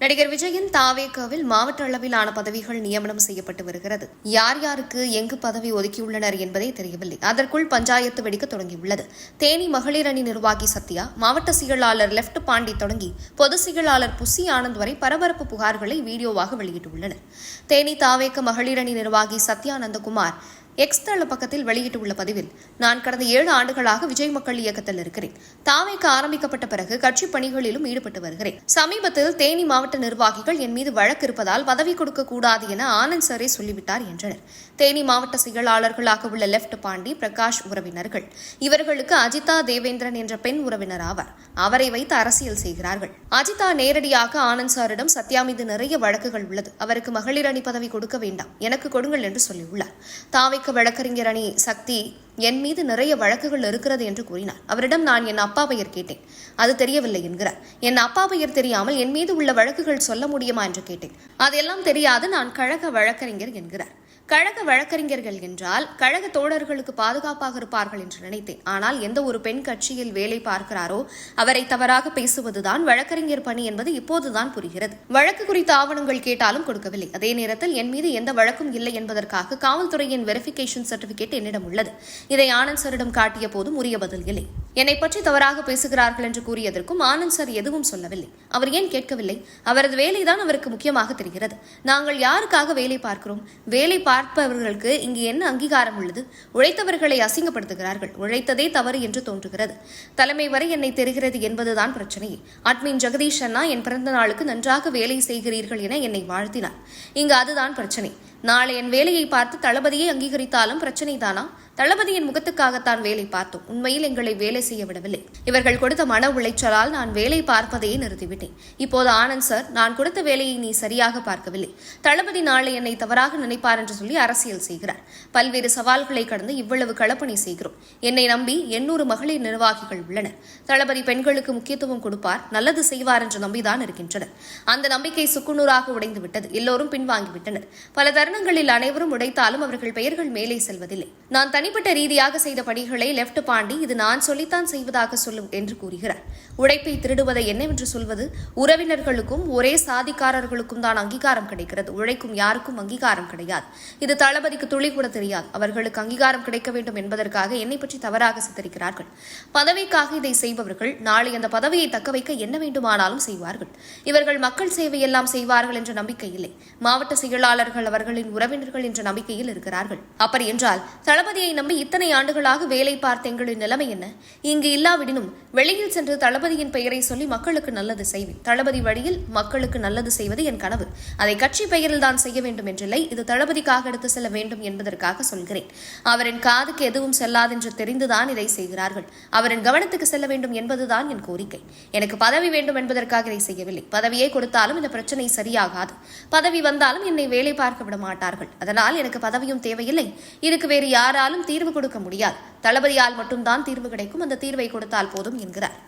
நடிகர் விஜயின் தாவேகாவில் மாவட்ட அளவிலான பதவிகள் நியமனம் செய்யப்பட்டு வருகிறது. யார் யாருக்கு எங்கு பதவி ஒதுக்கியுள்ளனர் என்பதே தெரியவில்லை. அதற்குள் பஞ்சாயத்து வெடிக்க தொடங்கியுள்ளது. தேனி மகளிர் அணி நிர்வாகி சத்யா, மாவட்ட செயலாளர் லெப்ட் பாண்டி தொடங்கி பொதுச் செயலாளர் புசி ஆனந்த் வரை பரபரப்பு புகார்களை வீடியோவாக வெளியிட்டுள்ளனர். தேனி தாவேக மகளிர் அணி நிர்வாகி சத்யா நந்தகுமார் எக்ஸ் தள பக்கத்தில் வெளியிட்டுள்ள பதிவில், நான் கடந்த 7 ஆண்டுகளாக விஜய் மக்கள் இயக்கத்தில் இருக்கிறேன். தாவேக ஆரம்பிக்கப்பட்ட பிறகு கட்சி பணிகளிலும் ஈடுபட்டு வருகிறேன். சமீபத்தில் தேனி மாவட்ட நிர்வாகிகள் என் மீது வழக்கு இருப்பதால் பதவி கொடுக்க கூடாது என ஆனந்த் சரே சொல்லிவிட்டார் என்றனர். தேனி மாவட்ட செயலாளர்களாக உள்ள லெப்ட் பாண்டி, பிரகாஷ் உறவினர்கள். இவர்களுக்கு அஜிதா தேவேந்திரன் என்ற பெண் உறவினர் ஆவார். அவரை வைத்து அரசியல் செய்கிறார்கள். அஜிதா நேரடியாக ஆனந்த் சாரிடம் சத்யா மீது நிறைய வழக்குகள் உள்ளது, அவருக்கு மகளிர் அணி பதவி கொடுக்க வேண்டாம், எனக்கு கொடுங்கள் என்று சொல்லியுள்ளார். தாவேக வழக்கறிஞர் அணி சக்தி என் மீது நிறைய வழக்குகள் இருக்கிறது என்று கூறினார். அவரிடம் நான் என் அப்பா பெயர் கேட்டேன், அது தெரியவில்லை என்கிறார். என் அப்பா பெயர் தெரியாமல் என் மீது உள்ள வழக்குகள் சொல்ல முடியுமா என்று கேட்டேன். அதெல்லாம் தெரியாது, நான் கழக வழக்கறிஞர் என்கிறார். கழக வழக்கறிஞர்கள் என்றால் கழக தோழர்களுக்கு பாதுகாப்பாக இருப்பார்கள் என்று நினைத்தேன். ஆனால் எந்த ஒரு பெண் கட்சியில் வேலை பார்க்கிறாரோ அவரை தவறாக பேசுவதுதான் வழக்கறிஞர் பணி என்பது இப்போதுதான் புரிகிறது. வழக்கு குறித்த ஆவணங்கள் கேட்டாலும் கொடுக்கவில்லை. அதே நேரத்தில் என் மீது எந்த வழக்கும் இல்லை என்பதற்காக காவல்துறையின் வெரிஃபிகேஷன் சர்டிபிகேட் என்னிடம் உள்ளது. இதை ஆனந்த் சரிடம் காட்டிய போதும் உரிய பதில் இல்லை. என்னை பற்றி தவறாக பேசுகிறார்கள் என்று கூறியதற்கும் ஆனந்த் சார் எதுவும் சொல்லவில்லை. அவர் ஏன் கேட்கவில்லை? அவரது வேலைதான் அவருக்கு முக்கியமாக தெரிகிறது. நாங்கள் யாருக்காக வேலை பார்க்கிறோம்? வேலை பார்ப்பவர்களுக்கு இங்கு என்ன அங்கீகாரம் உள்ளது? உழைத்தவர்களை அசிங்கப்படுத்துகிறார்கள். உழைத்ததே தவறு என்று தோன்றுகிறது. தலைமை வரை என்னை தெரிகிறது என்பதுதான் பிரச்சனையே. அட்மின் ஜெகதீஷ் அண்ணா என் பிறந்த நாளுக்கு நன்றாக வேலை செய்கிறீர்கள் என என்னை வாழ்த்தினார். இங்கு அதுதான் பிரச்சனை. நாளை என் வேலையை பார்த்து தளபதியை அங்கீகரித்தாலும் பிரச்சனை தானா? தளபதியின் முகத்துக்காகத்தான் வேலை பார்த்தோம். உண்மையில் எங்களை வேலை செய்ய விடவில்லை. இவர்கள் கொடுத்த மன உளைச்சலால் நான் வேலை பார்ப்பதையே நிறுத்திவிட்டேன். இப்போது ஆனந்த் சார், நான் கொடுத்த வேலையை நீ சரியாக பார்க்கவில்லை, தளபதி நாளை என்னை தவறாக நினைப்பார் என்று சொல்லி அரசியல் செய்கிறார். பல்வேறு சவால்களை கடந்து இவ்வளவு களப்பணி செய்கிறோம். என்னை நம்பி 800 மகளிர் நிர்வாகிகள் உள்ளனர். தளபதி பெண்களுக்கு முக்கியத்துவம் கொடுப்பார், நல்லது செய்வார் என்று நம்பிதான் இருக்கின்றனர். அந்த நம்பிக்கை சுக்குநூறாக உடைந்துவிட்டது. எல்லோரும் பின்வாங்கிவிட்டனர். பல தருணங்களில் அனைவரும் உடைத்தாலும் அவர்கள் பெயர்கள் மேலே செல்வதில்லை. நான் தனிப்பட்ட ரீதியாக செய்த பணிகளை லெப்ட் பாண்டி இது நான் சொல்லித்தான் செய்வதாக சொல்லும் என்று கூறுகிறார். உழைப்பை திருடுவதை என்னவென்று சொல்வது? உறவினர்களுக்கும் ஒரே சாதிக்காரர்களுக்கும் தான் அங்கீகாரம் கிடைக்கிறது. உழைக்கும் யாருக்கும் அங்கீகாரம் கிடையாது. இது தளபதிக்கு துளி கூட தெரியாது. அவர்களுக்கு அங்கீகாரம் கிடைக்க வேண்டும் என்பதற்காக என்னை பற்றி தவறாக சித்தரிக்கிறார்கள். பதவிக்காக இதை செய்பவர்கள் நாளை அந்த பதவியை தக்க வைக்க என்ன வேண்டுமானாலும் செய்வார்கள். இவர்கள் மக்கள் சேவையெல்லாம் செய்வார்கள் என்ற நம்பிக்கை இல்லை. மாவட்ட செயலாளர்கள் அவர்களின் உறவினர்கள் என்ற நம்பிக்கையில் இருக்கிறார்கள். அப்படி என்றால் தளபதியை நம்பி இத்தனை ஆண்டுகளாக வேலை பார்த்த எங்களின் நிலைமை என்ன? இங்கு இல்லாவிடனும் வெளியில் சென்று தளபதியின் பெயரை சொல்லி மக்களுக்கு நல்லது செய்வேன். தளபதி வழியில் மக்களுக்கு நல்லது செய்வது என் கனவு. அதை கட்சி பெயரில் தான் செய்ய வேண்டும் என்றில்லை. இது தளபதிக்காக எடுத்து செல்ல வேண்டும் என்பதற்காக சொல்கிறேன். அவரின் காதுக்கு எதுவும் செல்லாதென்று தெரிந்துதான் இதை செய்கிறார்கள். அவரின் கவனத்துக்கு செல்ல வேண்டும் என்பதுதான் என் கோரிக்கை. எனக்கு பதவி வேண்டும் என்பதற்காக இதை செய்யவில்லை. பதவியை கொடுத்தாலும் இந்த பிரச்சனை சரியாகாது. பதவி வந்தாலும் என்னை வேலை பார்க்க விட மாட்டார்கள். அதனால் எனக்கு பதவியும் தேவையில்லை. இதுக்கு வேறு யாராலும் தீர்வு கொடுக்க முடியாது. தளபதியால் மட்டும்தான் தீர்வு கிடைக்கும். அந்த தீர்வை கொடுத்தால் போதும் என்கிறார்.